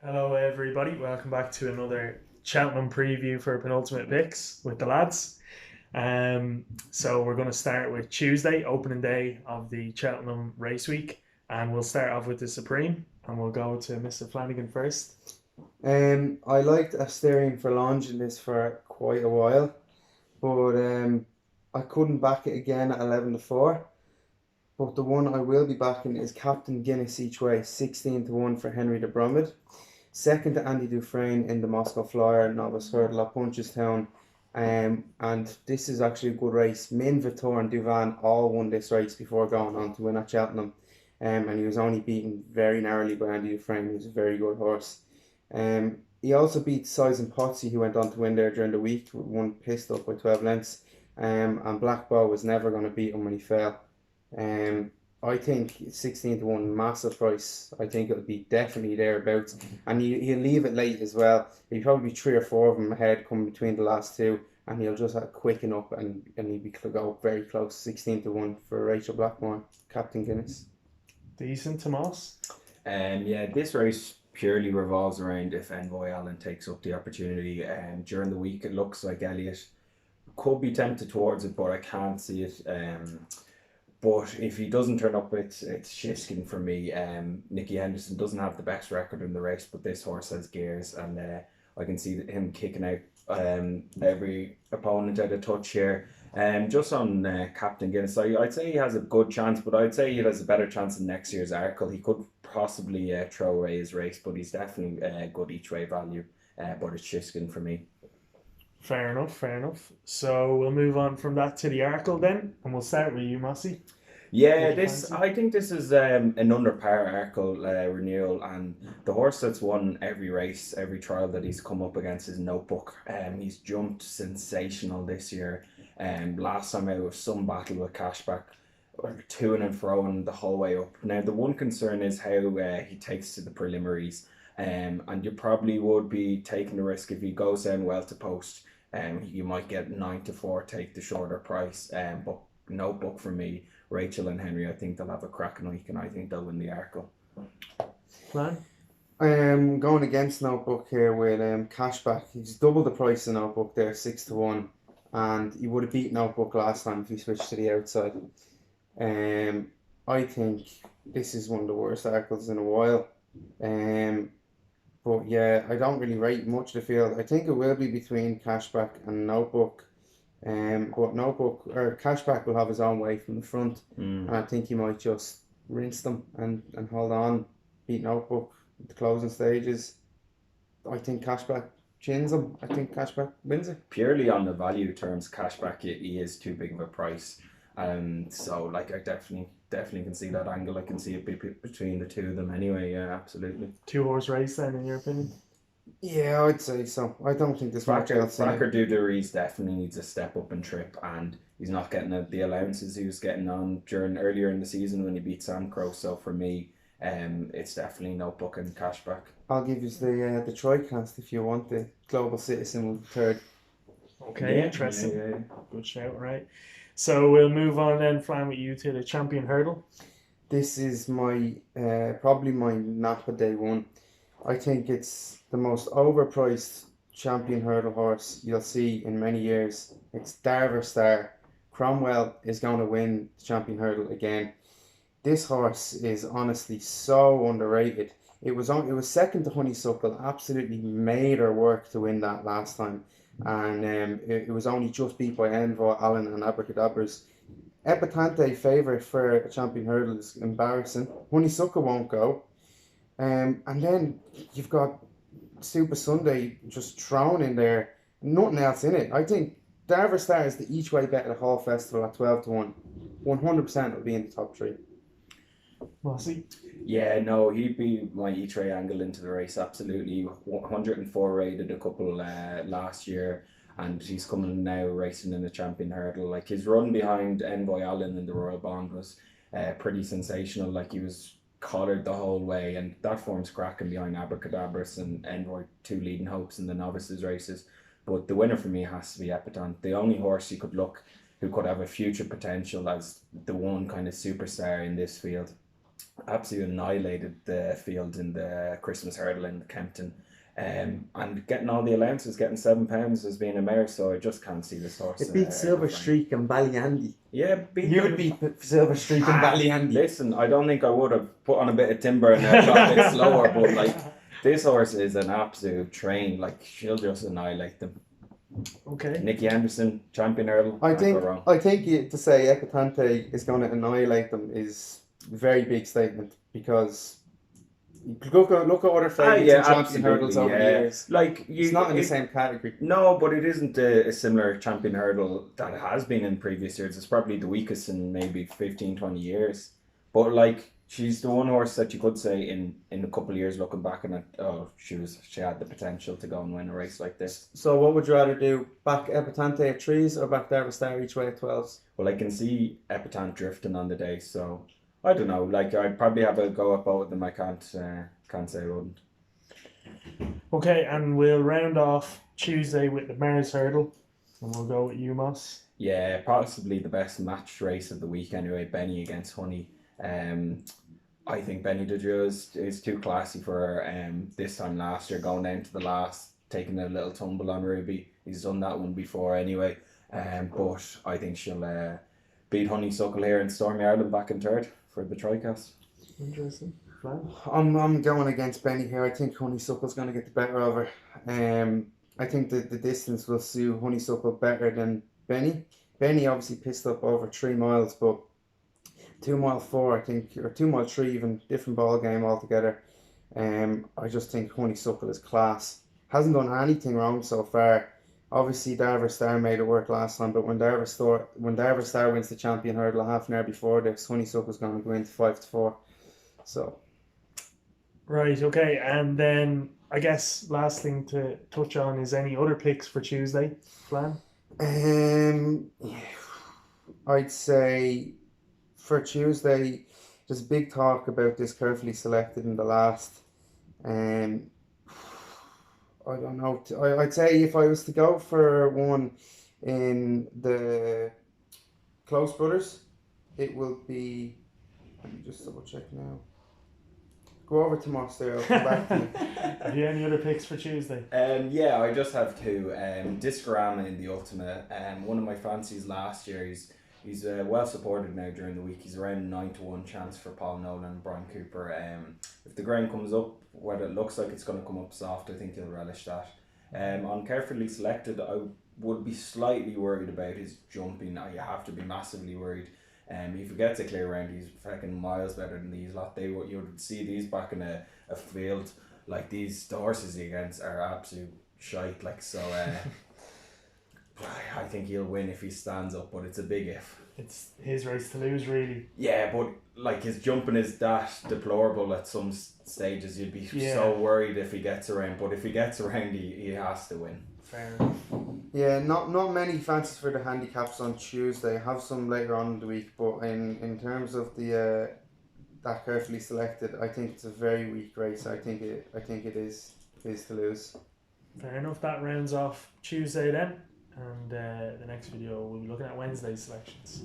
Hello, everybody. Welcome back to another Cheltenham preview for penultimate picks with the lads. So we're going to start with Tuesday, opening day of the Cheltenham race week, and we'll start off with the Supreme, and we'll go to Mr. Flanagan first. I liked Asterion for Lange in this for quite a while, but I couldn't back it again at 11-4. But the one I will be backing is Captain Guinness each way, 16-1 for Henry de Bromid. Second to Andy Dufresne in the Moscow Flyer, novice hurdle at Punchestown. And this is actually a good race. Min, Vitor, and Duvan all won this race before going on to win at Cheltenham. And he was only beaten very narrowly by Andy Dufresne, who's a very good horse. He also beat Size and Potsy, who went on to win there during the week, one pissed up by 12 lengths. And Black Bow was never going to beat him when he fell. Um, I think 16-1, massive price. I think it'll be definitely thereabouts. And he'll leave it late as well. He'll probably be three or four of them ahead coming between the last two. And he'll just quicken up and he'll be go very close. 16-1 for Rachel Blackmore, Captain Guinness. Decent, Tomas. Yeah, this race purely revolves around if Envoy Allen takes up the opportunity. During the week, it looks like Elliott could be tempted towards it, but I can't see it. But if he doesn't turn up, it's Shiskin for me. Nicky Henderson doesn't have the best record in the race, but this horse has gears, and I can see him kicking out every opponent out of touch here. Just on Captain Guinness, I'd say he has a good chance, but I'd say he has a better chance in next year's Arkle. He could possibly throw away his race, but he's definitely good each way value. But it's Shiskin for me. Fair enough, fair enough. So we'll move on from that to the Arkle then, and we'll start with you, Mossy. What Yeah, do you this fancy? I think this is an under par Arkle renewal, and the horse that's won every race, every trial that he's come up against is Notebook. He's jumped sensational this year. Last time out was some battle with Cashback, to and froing the whole way up. Now the one concern is how he takes to the preliminaries, and you probably would be taking the risk if he goes down well to post. You might get 9-4, take the shorter price. But Notebook for me. Rachel and Henry, I think they'll have a cracking week, and I think they'll win the Arkle. Plan? Going against Notebook here with Cashback. He's double the price of Notebook there, 6-1, and he would have beat Notebook last time if he switched to the outside. Um, I think this is one of the worst Arkles in a while. Um, but yeah, I don't really rate much of the field. I think it will be between Cashback and Notebook. But Notebook or Cashback will have his own way from the front, and Mm. I think he might just rinse them and hold on, beat Notebook at the closing stages. I think Cashback chins him. I think Cashback wins it. Purely on the value terms, Cashback he is too big of a price. So like I definitely can see that angle. I can see it between the two of them anyway. Yeah, absolutely. Two horse race then, in your opinion? Yeah, I'd say so. I don't think there's much else in it. Fracker Duderies definitely needs a step up and trip, and he's not getting the allowances he was getting on during earlier in the season when he beat Sam Crow. So for me, it's definitely Notebook and Cashback. I'll give you the TriCast if you want. The Global Citizen will be third. Okay, Yeah, yeah, interesting. yeah. Good shout, right? So we'll move on then, Flan, with you to the champion hurdle. This is my probably my Napa day one. I think it's the most overpriced champion hurdle horse you'll see in many years. It's Darver Star. Cromwell is going to win the champion hurdle again. This horse is honestly so underrated. It was second to Honeysuckle. Absolutely made her work to win that last time, and it was only just beat by Envoi, Allen, and Abracadabras. Epatante favourite for a champion hurdle is embarrassing. Honeysuckle won't go. And then you've got Super Sunday just thrown in there. Nothing else in it. I think Darver Star is the each way bet at the Hall Festival at 12-1. 100% will be in the top three. Mossy. Yeah, no, he'd be my E-Tray angle into the race, absolutely. 104 rated a couple last year, and he's coming now racing in the champion hurdle. Like his run behind Envoy Allen in the Royal Bond was pretty sensational. Like he was collared the whole way, and that form's cracking behind Abracadabras and Envoy, two leading hopes in the novices races. But the winner for me has to be Epitant, the only horse you could look who could have a future potential as the one kind of superstar in this field. absolutely annihilated the field in the Christmas hurdle in Kempton. And getting all the allowances, getting £7 as being a mare, so I just can't see this horse. It beat Silver defying. Streak and Ballyandy. Yeah, beat You them. would beat Silver Streak and Ballyandy. Listen, I don't think I would have put on a bit of timber and got a bit slower, but like this horse is an absolute train. Like she'll just annihilate them. Okay. Nicky Anderson, champion hurdle. I can't go wrong. think to say Epatante is going to annihilate them is a very big statement, because look at other favourites in champion hurdles over the years. Like It's not in the same category. No, but it isn't a similar champion hurdle that it has been in previous years. It's probably the weakest in maybe 15, 20 years. But like she's the one horse that you could say in a couple of years looking back on it, oh, she had the potential to go and win a race like this. So what would you rather do? Back Epatante at 3s or back Derva Star each way at 12s? Well, I can see Epitant drifting on the day, so I don't know. Like I'd probably have a go at both of them. I can't say I wouldn't. Okay, and we'll round off Tuesday with the Mares Hurdle, and we'll go with UMass. Yeah, possibly the best match race of the week anyway. Benny against Honey. I think Benny Dudreau is too classy for her. This time last year, going down to the last, taking a little tumble on Ruby. He's done that one before anyway. But I think she'll beat Honeysuckle here and Stormy Ireland back in third for the Tricast. Interesting. I'm going against Benny here. I think Honeysuckle's going to get the better of her. I think that the distance will suit Honeysuckle better than Benny. Benny obviously pissed up over 3 miles, but 2 mile 4, I think, or 2 mile 3 even, different ball game altogether. I just think Honeysuckle is class. Hasn't done anything wrong so far. Obviously, Derva Star made it work last time, but when Derva Star wins the champion hurdle half an hour before this, Honeysuckle's going to go into 5-4. So. Right, okay, and then I guess last thing to touch on is any other picks for Tuesday, Flan? I'd say for Tuesday, there's big talk about this carefully selected in the last. I don't know. I'd say if I was to go for one in the Close Brothers, it will be. Let me just double check now. Go over to Moss there. I'll come back to you. Have you any other picks for Tuesday? Yeah, I just have two. Discorama in the Ultimate. One of my fancies last year. He's well supported now during the week. He's around 9-1 chance for Paul Nolan and Brian Cooper. If the ground comes up, whether it looks like it's going to come up soft, I think he'll relish that. On Carefully Selected, I would be slightly worried about his jumping. You have to be massively worried. If he gets a clear round, he's fucking miles better than these lot. You would see these back in a field. Like the horses he against are absolute shite. Like so. I think he'll win if he stands up, but it's a big if. It's his race to lose, really. Yeah, but like his jumping is that deplorable at some stages. You'd be so worried if he gets around, but if he gets around, he has to win. Fair enough. Yeah, not many fancies for the handicaps on Tuesday. I have some later on in the week, but in terms of the that Carefully Selected, I think it's a very weak race. I think it is to lose. Fair enough. That rounds off Tuesday then. And the next video we'll be looking at Wednesday's selections.